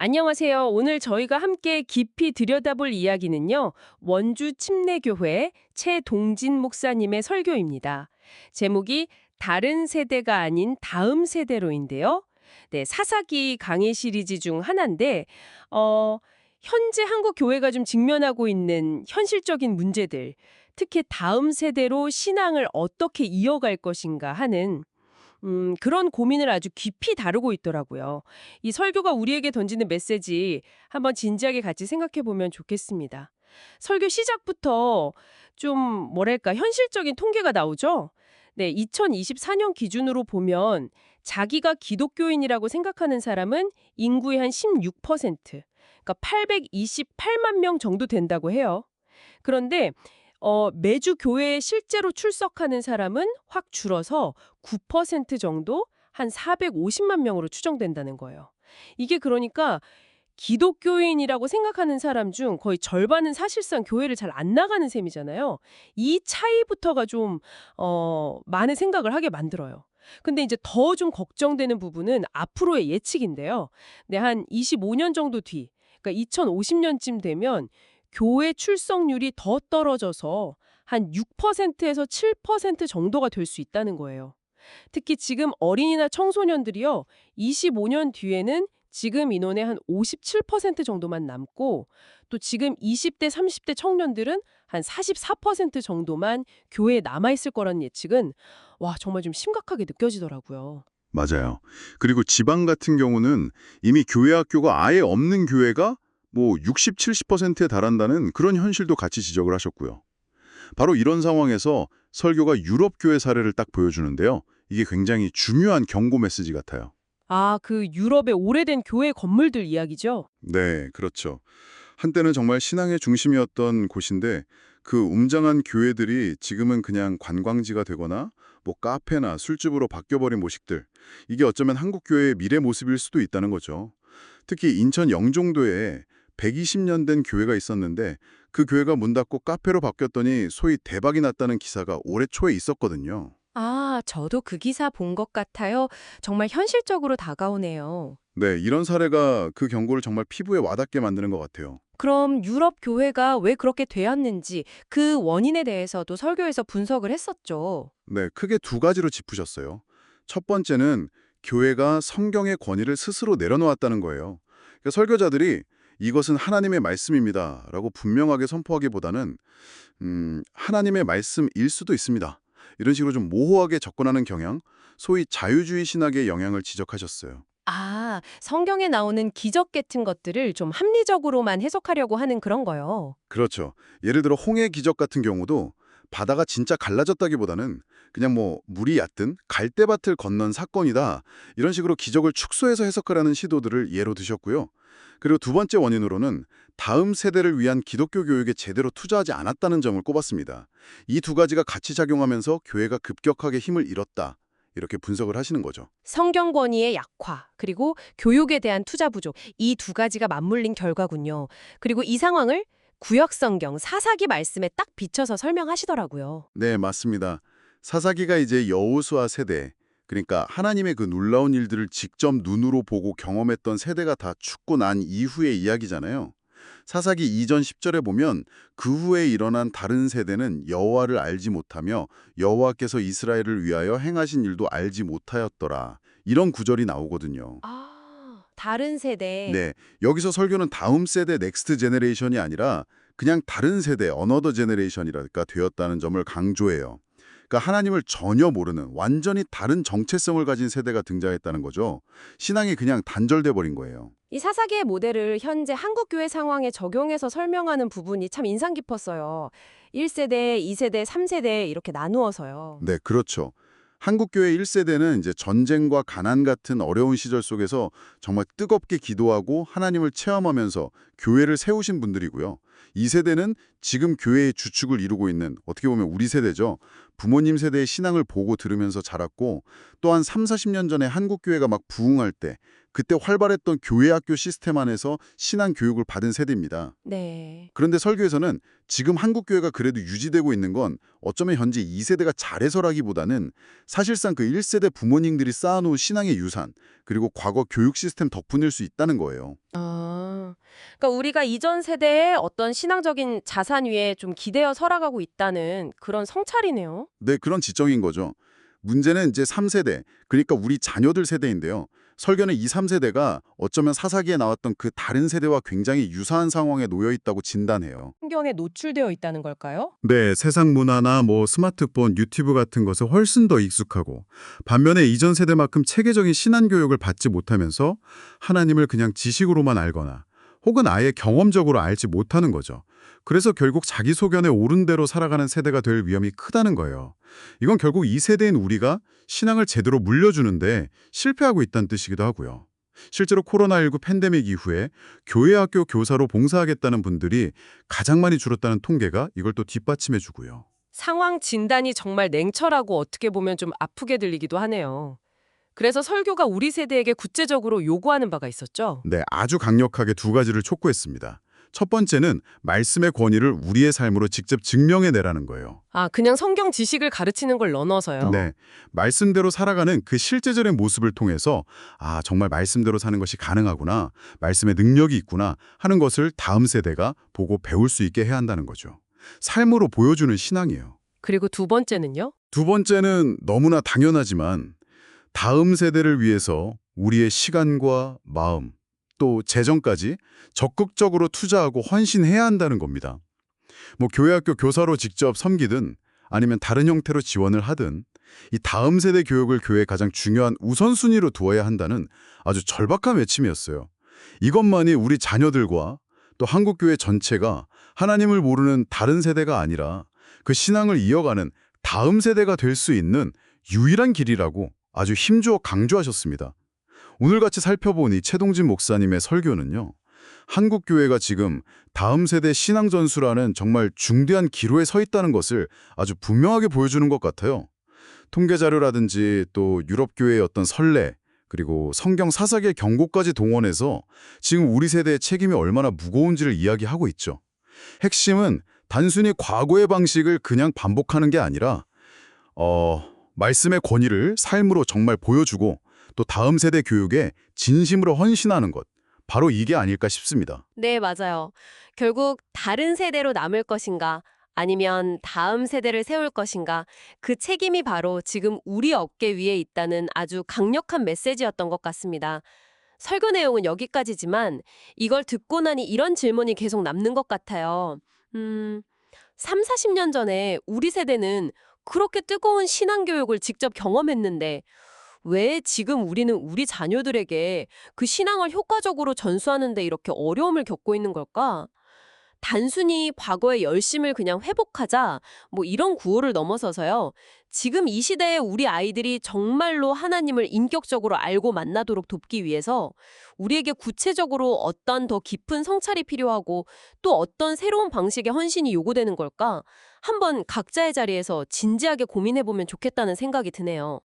안녕하세요. 오늘 저희가 함께 깊이 들여다볼 이야기는요. 원주 침례교회 최동진 목사님의 설교입니다. 제목이 다른 세대가 아닌 다음 세대로인데요. 네, 사사기 강의 시리즈 중 하나인데 현재 한국 교회가 좀 직면하고 있는 현실적인 문제들, 특히 다음 세대로 신앙을 어떻게 이어갈 것인가 하는 그런 고민을 아주 깊이 다루고 있더라고요. 이 설교가 우리에게 던지는 메시지 한번 진지하게 같이 생각해 보면 좋겠습니다. 설교 시작부터 좀 뭐랄까 현실적인 통계가 나오죠? 네, 2024년 기준으로 보면 자기가 기독교인이라고 생각하는 사람은 인구의 한 16%, 그러니까 828만 명 정도 된다고 해요. 그런데 매주 교회에 실제로 출석하는 사람은 확 줄어서 9% 정도, 한 450만 명으로 추정된다는 거예요. 이게 그러니까 기독교인이라고 생각하는 사람 중 거의 절반은 사실상 교회를 잘 안 나가는 셈이잖아요. 이 차이부터가 좀 많은 생각을 하게 만들어요. 근데 이제 더 좀 걱정되는 부분은 앞으로의 예측인데요. 네, 한 25년 정도 뒤, 그러니까 2050년쯤 되면 교회 출석률이 더 떨어져서 한 6%에서 7% 정도가 될 수 있다는 거예요. 특히 지금 어린이나 청소년들이요, 25년 뒤에는 지금 인원의 한 57% 정도만 남고, 또 지금 20대, 30대 청년들은 한 44% 정도만 교회에 남아있을 거라는 예측은, 와, 정말 좀 심각하게 느껴지더라고요. 맞아요. 그리고 지방 같은 경우는 이미 교회 학교가 아예 없는 교회가 뭐 60, 70%에 달한다는 그런 현실도 같이 지적을 하셨고요. 바로 이런 상황에서 설교가 유럽 교회 사례를 딱 보여주는데요. 이게 굉장히 중요한 경고 메시지 같아요. 아, 그 유럽의 오래된 교회 건물들 이야기죠? 네, 그렇죠. 한때는 정말 신앙의 중심이었던 곳인데 그 웅장한 교회들이 지금은 그냥 관광지가 되거나 뭐 카페나 술집으로 바뀌어버린 모식들. 이게 어쩌면 한국 교회의 미래 모습일 수도 있다는 거죠. 특히 인천 영종도에 120년 된 교회가 있었는데 그 교회가 문 닫고 카페로 바뀌었더니 소위 대박이 났다는 기사가 올해 초에 있었거든요. 아, 저도 그 기사 본 것 같아요. 정말 현실적으로 다가오네요. 네, 이런 사례가 그 경고를 정말 피부에 와닿게 만드는 것 같아요. 그럼 유럽 교회가 왜 그렇게 되었는지 그 원인에 대해서도 설교에서 분석을 했었죠. 네, 크게 두 가지로 짚으셨어요. 첫 번째는 교회가 성경의 권위를 스스로 내려놓았다는 거예요. 그러니까 설교자들이 이것은 하나님의 말씀입니다 라고 분명하게 선포하기보다는 하나님의 말씀일 수도 있습니다. 이런 식으로 좀 모호하게 접근하는 경향, 소위 자유주의 신학의 영향을 지적하셨어요. 아, 성경에 나오는 기적 같은 것들을 좀 합리적으로만 해석하려고 하는 그런 거요. 그렇죠. 예를 들어 홍해 기적 같은 경우도 바다가 진짜 갈라졌다기보다는 그냥 뭐 물이 얕든 갈대밭을 건넌 사건이다. 이런 식으로 기적을 축소해서 해석하려는 시도들을 예로 드셨고요. 그리고 두 번째 원인으로는 다음 세대를 위한 기독교 교육에 제대로 투자하지 않았다는 점을 꼽았습니다. 이 두 가지가 같이 작용하면서 교회가 급격하게 힘을 잃었다. 이렇게 분석을 하시는 거죠. 성경 권위의 약화, 그리고 교육에 대한 투자 부족, 이 두 가지가 맞물린 결과군요. 그리고 이 상황을 구약성경 사사기 말씀에 딱 비춰서 설명하시더라고요. 네, 맞습니다. 사사기가 이제 여호수아 세대, 그러니까 하나님의 그 놀라운 일들을 직접 눈으로 보고 경험했던 세대가 다 죽고 난 이후의 이야기잖아요. 사사기 이전 10절에 보면 그 후에 일어난 다른 세대는 여호와를 알지 못하며 여호와께서 이스라엘을 위하여 행하신 일도 알지 못하였더라. 이런 구절이 나오거든요. 아, 다른 세대. 네, 여기서 설교는 다음 세대 넥스트 제너레이션이 아니라 그냥 다른 세대 어너더 제너레이션이랄까 되었다는 점을 강조해요. 그러니까 하나님을 전혀 모르는 완전히 다른 정체성을 가진 세대가 등장했다는 거죠. 신앙이 그냥 단절돼 버린 거예요. 이 사사기의 모델을 현재 한국 교회 상황에 적용해서 설명하는 부분이 참 인상 깊었어요. 1세대, 2세대, 3세대 이렇게 나누어서요. 네, 그렇죠. 한국교회 1세대는 이제 전쟁과 가난 같은 어려운 시절 속에서 정말 뜨겁게 기도하고 하나님을 체험하면서 교회를 세우신 분들이고요. 2세대는 지금 교회의 주축을 이루고 있는 어떻게 보면 우리 세대죠. 부모님 세대의 신앙을 보고 들으면서 자랐고 또한 3, 40년 전에 한국교회가 막 부흥할 때 그때 활발했던 교회 학교 시스템 안에서 신앙 교육을 받은 세대입니다. 네. 그런데 설교에서는 지금 한국 교회가 그래도 유지되고 있는 건 어쩌면 현재 2세대가 잘해서라기보다는 사실상 그 1세대 부모님들이 쌓아놓은 신앙의 유산, 그리고 과거 교육 시스템 덕분일 수 있다는 거예요. 아, 그러니까 우리가 이전 세대의 어떤 신앙적인 자산 위에 좀 기대어 살아가고 있다는 그런 성찰이네요. 네, 그런 지적인 거죠. 문제는 이제 3세대, 그러니까 우리 자녀들 세대인데요. 설교는 이 3세대가 어쩌면 사사기에 나왔던 그 다른 세대와 굉장히 유사한 상황에 놓여 있다고 진단해요. 환경에 노출되어 있다는 걸까요? 네, 세상 문화나 스마트폰, 유튜브 같은 것에 훨씬 더 익숙하고 반면에 이전 세대만큼 체계적인 신앙 교육을 받지 못하면서 하나님을 그냥 지식으로만 알거나 혹은 아예 경험적으로 알지 못하는 거죠. 그래서 결국 자기 소견에 옳은 대로 살아가는 세대가 될 위험이 크다는 거예요. 이건 결국 이 세대인 우리가 신앙을 제대로 물려주는데 실패하고 있다는 뜻이기도 하고요. 실제로 코로나19 팬데믹 이후에 교회 학교 교사로 봉사하겠다는 분들이 가장 많이 줄었다는 통계가 이걸 또 뒷받침해주고요. 상황 진단이 정말 냉철하고 어떻게 보면 좀 아프게 들리기도 하네요. 그래서 설교가 우리 세대에게 구체적으로 요구하는 바가 있었죠. 네, 아주 강력하게 두 가지를 촉구했습니다. 첫 번째는 말씀의 권위를 우리의 삶으로 직접 증명해내라는 거예요. 아, 그냥 성경 지식을 가르치는 걸 넣어서요? 네, 말씀대로 살아가는 그 실제적인 모습을 통해서 정말 말씀대로 사는 것이 가능하구나, 말씀의 능력이 있구나 하는 것을 다음 세대가 보고 배울 수 있게 해야 한다는 거죠. 삶으로 보여주는 신앙이에요. 그리고 두 번째는요? 두 번째는 너무나 당연하지만 다음 세대를 위해서 우리의 시간과 마음, 또 재정까지 적극적으로 투자하고 헌신해야 한다는 겁니다. 교회 학교 교사로 직접 섬기든 아니면 다른 형태로 지원을 하든 이 다음 세대 교육을 교회의 가장 중요한 우선순위로 두어야 한다는 아주 절박한 외침이었어요. 이것만이 우리 자녀들과 또 한국교회 전체가 하나님을 모르는 다른 세대가 아니라 그 신앙을 이어가는 다음 세대가 될 수 있는 유일한 길이라고 아주 힘주어 강조하셨습니다. 오늘같이 살펴본 이 최동진 목사님의 설교는요. 한국교회가 지금 다음 세대 신앙 전수라는 정말 중대한 기로에 서 있다는 것을 아주 분명하게 보여주는 것 같아요. 통계 자료라든지 또 유럽교회의 어떤 선례, 그리고 성경 사사기의 경고까지 동원해서 지금 우리 세대의 책임이 얼마나 무거운지를 이야기하고 있죠. 핵심은 단순히 과거의 방식을 그냥 반복하는 게 아니라 말씀의 권위를 삶으로 정말 보여주고 또 다음 세대 교육에 진심으로 헌신하는 것. 바로 이게 아닐까 싶습니다. 네, 맞아요. 결국 다른 세대로 남을 것인가 아니면 다음 세대를 세울 것인가 그 책임이 바로 지금 우리 어깨 위에 있다는 아주 강력한 메시지였던 것 같습니다. 설교 내용은 여기까지지만 이걸 듣고 나니 이런 질문이 계속 남는 것 같아요. 3, 40년 전에 우리 세대는 그렇게 뜨거운 신앙교육을 직접 경험했는데 왜 지금 우리는 우리 자녀들에게 그 신앙을 효과적으로 전수하는 데 이렇게 어려움을 겪고 있는 걸까? 단순히 과거의 열심을 그냥 회복하자 이런 구호를 넘어서서요. 지금 이 시대에 우리 아이들이 정말로 하나님을 인격적으로 알고 만나도록 돕기 위해서 우리에게 구체적으로 어떤 더 깊은 성찰이 필요하고 또 어떤 새로운 방식의 헌신이 요구되는 걸까? 한번 각자의 자리에서 진지하게 고민해보면 좋겠다는 생각이 드네요.